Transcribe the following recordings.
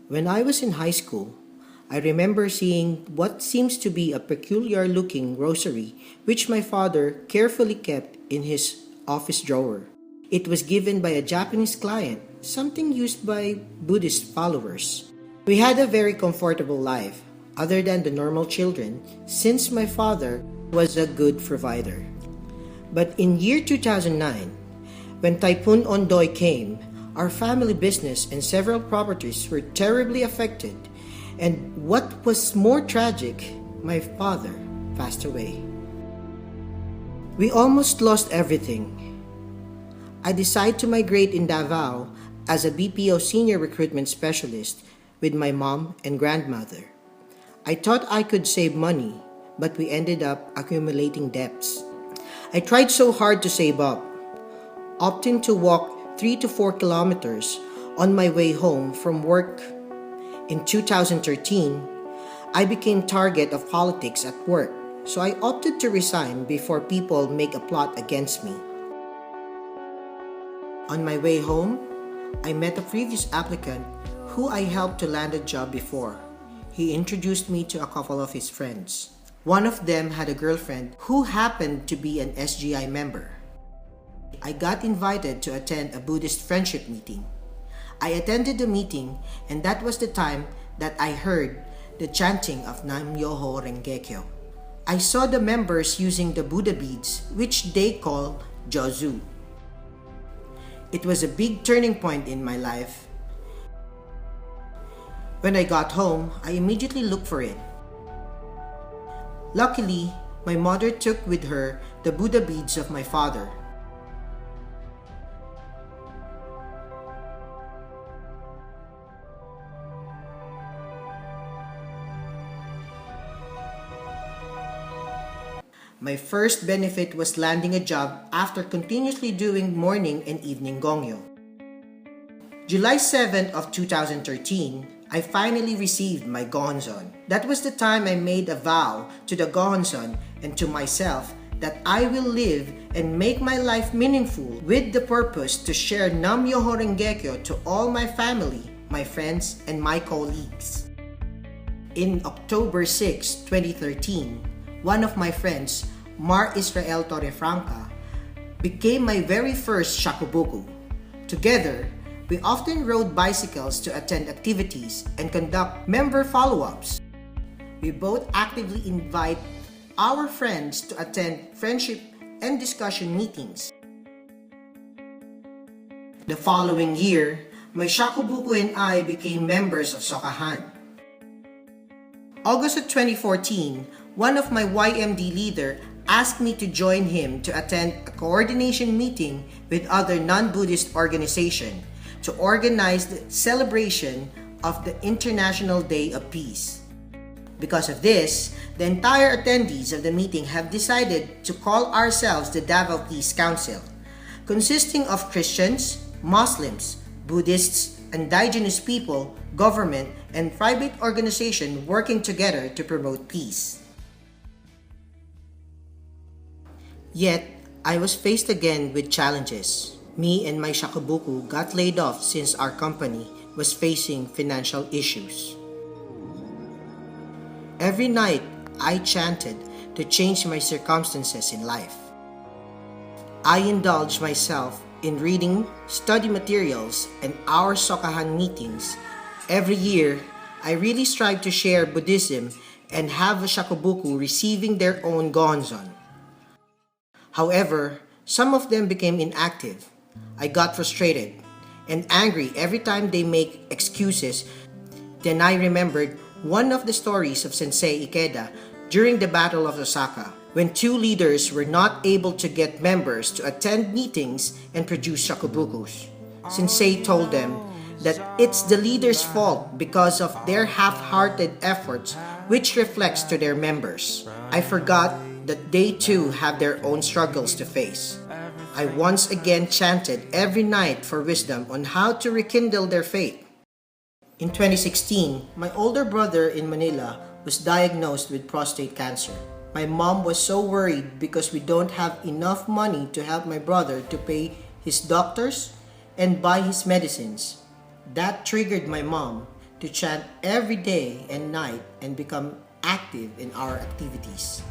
When I was in high school, I remember seeing what seems to be a peculiar looking rosary which my father carefully kept in his office drawer. It was given by a Japanese client, something used by Buddhist followers. We had a very comfortable life, other than the normal children, since my father was a good provider. But in year 2009, when Typhoon Ondoy came, our family business and several properties were terribly affected, and what was more tragic, my father passed away. We almost lost everything. I decided to migrate in Davao as a BPO senior recruitment specialist with my mom and grandmother. I thought I could save money, but we ended up accumulating debts. I tried so hard to save up, opting to walk 3 to 4 kilometers on my way home from work. In 2013, I became target of politics at work, so I opted to resign before people make a plot against me. On my way home, I met a previous applicant who I helped to land a job before. He introduced me to a couple of his friends. One of them had a girlfriend who happened to be an SGI member. I got invited to attend a Buddhist friendship meeting. I attended the meeting, and that was the time that I heard the chanting of Nam Myoho Renge Kyo. I saw the members using the Buddha beads, which they call Jozu. It was a big turning point in my life. When I got home, I immediately looked for it. Luckily, my mother took with her the Buddha beads of my father. My first benefit was landing a job after continuously doing morning and evening gongyo. July 7th of 2013, I finally received my Gohonzon. That was the time I made a vow to the Gohonzon and to myself that I will live and make my life meaningful with the purpose to share Nam Myoho Renge Kyo to all my family, my friends, and my colleagues. In October 6, 2013, one of my friends, Mar Israel Torrefranca, became my very first shakubuku. Together, we often rode bicycles to attend activities and conduct member follow-ups. We both actively invite our friends to attend friendship and discussion meetings. The following year, my shakubuku and I became members of Sokahan. August of 2014, one of my YMD leader asked me to join him to attend a coordination meeting with other non-Buddhist organizations to organize the celebration of the International Day of Peace. Because of this, the entire attendees of the meeting have decided to call ourselves the Davao Peace Council, consisting of Christians, Muslims, Buddhists, indigenous people, government, and private organizations working together to promote peace. Yet, I was faced again with challenges. Me and my shakubuku got laid off since our company was facing financial issues. Every night, I chanted to change my circumstances in life. I indulged myself in reading study materials and our Sokahan meetings. Every year, I really strive to share Buddhism and have a shakubuku receiving their own Gohonzon. However, some of them became inactive. I got frustrated and angry every time they make excuses. Then I remembered one of the stories of Sensei Ikeda during the Battle of Osaka, when two leaders were not able to get members to attend meetings and produce shakubukus. Sensei told them that it's the leaders' fault because of their half-hearted efforts, which reflects to their members. I forgot that they too have their own struggles to face. I once again chanted every night for wisdom on how to rekindle their faith. In 2016, my older brother in Manila was diagnosed with prostate cancer. My mom was so worried because we don't have enough money to help my brother to pay his doctors and buy his medicines. That triggered my mom to to chant every day and night and become active in our activities.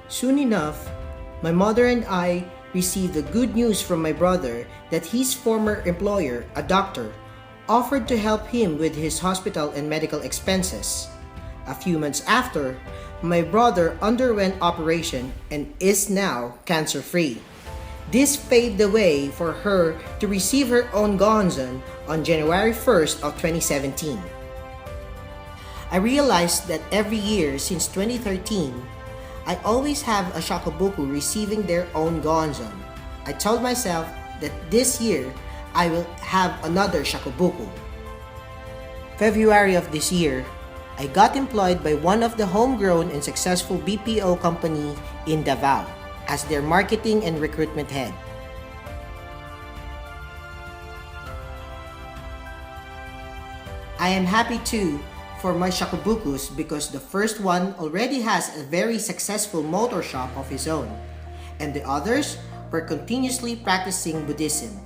Soon enough, my mother and I received the good news from my brother that his former employer, a doctor, offered to help him with his hospital and medical expenses. A few months after, my brother underwent operation and is now cancer-free. This paved the way for her to receive her own gonzon on January 1st of 2017. I realized that every year since 2013, I always have a shakobuku receiving their own gonzon. I told myself that this year I will have another shakobuku. February of this year, I got employed by one of the homegrown and successful BPO company in Davao as their marketing and recruitment head. I am happy too for my shakobukus because the first one already has a very successful motor shop of his own, and the others were continuously practicing Buddhism.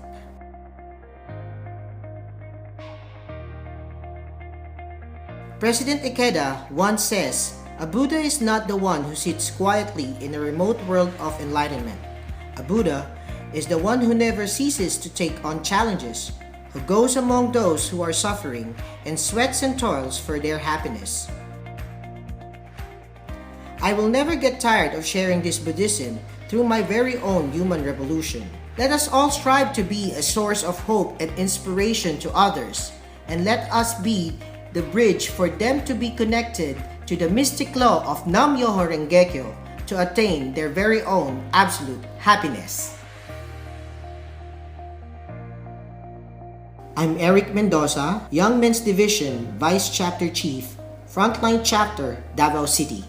President Ikeda once says, "A Buddha is not the one who sits quietly in a remote world of enlightenment. A Buddha is the one who never ceases to take on challenges, who goes among those who are suffering and sweats and toils for their happiness." I will never get tired of sharing this Buddhism through my very own human revolution. Let us all strive to be a source of hope and inspiration to others, and let us be the bridge for them to be connected to the mystic law of Nam-myoho Renge-kyo to attain their very own absolute happiness. I'm Erique Mendoza, Young Men's Division Vice Chapter Chief, Frontline Chapter, Davao City.